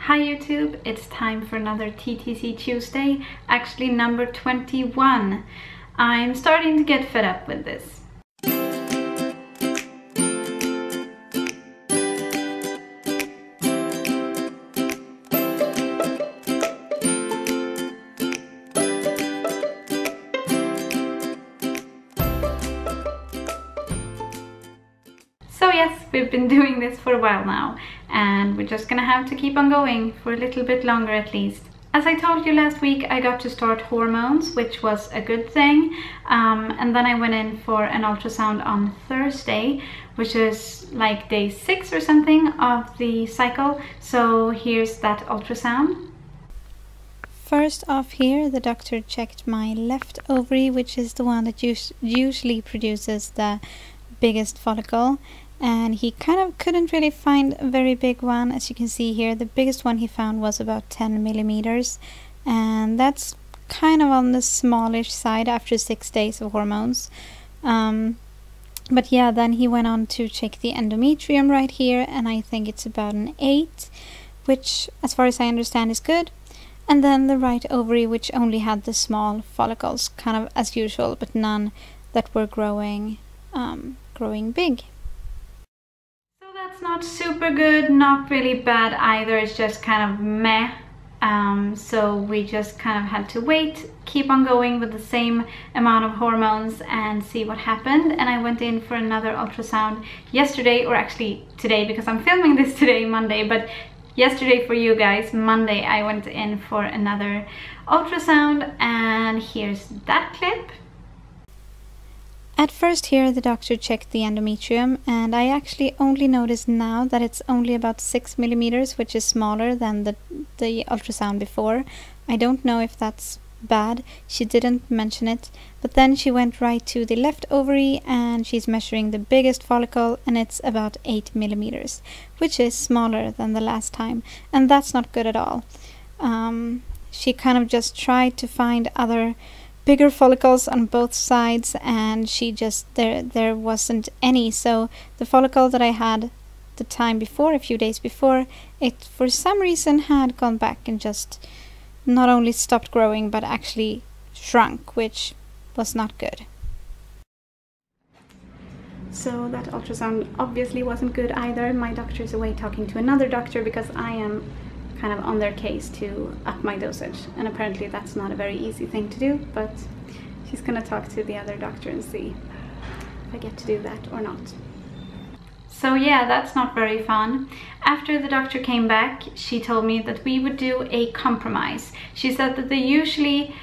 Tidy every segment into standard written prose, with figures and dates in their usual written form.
Hi YouTube, it's time for another TTC Tuesday, actually number 21. I'm starting to get fed up with this. So yes, we've been doing this for a while now, and we're just gonna have to keep on going for a little bit longer at least. As I told you last week, I got to start hormones, which was a good thing, and then I went in for an ultrasound on Thursday, which is like day 6 or something of the cycle. So here's that ultrasound. First off here, the doctor checked my left ovary, which is the one that usually produces the biggest follicle, and he kind of couldn't really find a very big one. As you can see here, the biggest one he found was about 10 millimeters, and that's kind of on the smallish side after 6 days of hormones. But yeah, then he went on to check the endometrium right here, and I think it's about an 8, which as far as I understand is good. And then the right ovary, which only had the small follicles, kind of as usual, but none that were growing big. So that's not super good, not really bad either, it's just kind of meh. So we just kind of had to wait, keep on going with the same amount of hormones and see what happened. And I went in for another ultrasound yesterday, or actually today, because I'm filming this today, Monday, but yesterday for you guys, Monday, I went in for another ultrasound, and here's that clip. At first here, the doctor checked the endometrium, and I actually only noticed now that it's only about 6 millimeters, which is smaller than the ultrasound before. I don't know if that's bad. She didn't mention it, but then she went right to the left ovary, and she's measuring the biggest follicle, and it's about 8 millimeters, which is smaller than the last time, and that's not good at all. She kind of just tried to find other bigger follicles on both sides, and she just there wasn't any. So the follicle that I had the time before, a few days before, it for some reason had gone back and just not only stopped growing but actually shrunk, which was not good. So that ultrasound obviously wasn't good either. My doctor is away talking to another doctor because I am kind of on their case to up my dosage, and apparently that's not a very easy thing to do, but she's gonna talk to the other doctor and see if I get to do that or not. So yeah, that's not very fun. After the doctor came back, she told me that we would do a compromise. She said that they usually,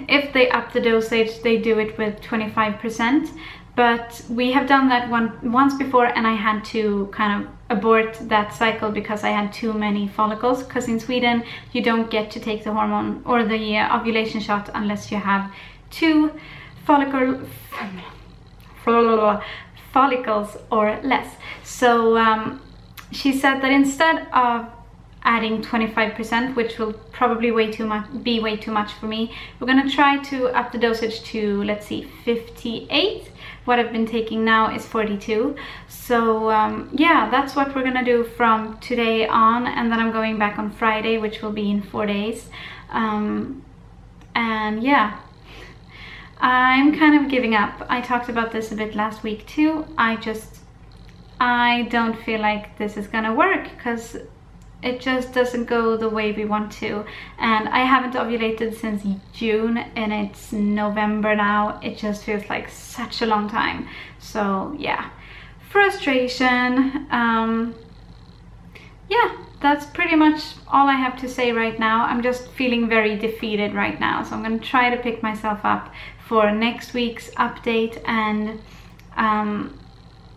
if they up the dosage, they do it with 25%, but we have done that once before, and I had to kind of abort that cycle because I had too many follicles, because in Sweden you don't get to take the hormone or the ovulation shot unless you have 2 follicles or less. So she said that instead of adding 25%, which will probably be way too much for me, we're gonna try to up the dosage to, let's see, 58. What I've been taking now is 42. So yeah, that's what we're gonna do from today on, and then I'm going back on Friday, which will be in 4 days. And yeah, I'm kind of giving up. I talked about this a bit last week too. I don't feel like this is gonna work, because it just doesn't go the way we want to, and I haven't ovulated since June, and it's November now. It just feels like such a long time. So yeah, frustration. Yeah, that's pretty much all I have to say right now. I'm just feeling very defeated right now, so I'm gonna try to pick myself up for next week's update. And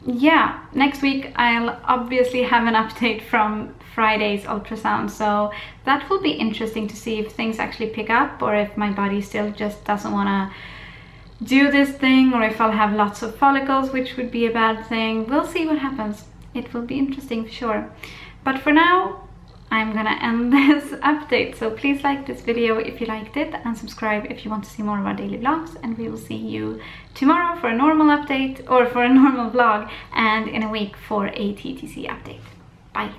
yeah, next week I'll obviously have an update from Friday's ultrasound, so that will be interesting to see if things actually pick up, or if my body still just doesn't want to do this thing, or if I'll have lots of follicles, which would be a bad thing. We'll see what happens. It will be interesting for sure. But for now, I'm gonna end this update. So please like this video if you liked it, and subscribe if you want to see more of our daily vlogs, and we will see you tomorrow for a normal update, or for a normal vlog, and in a week for a TTC update. Bye.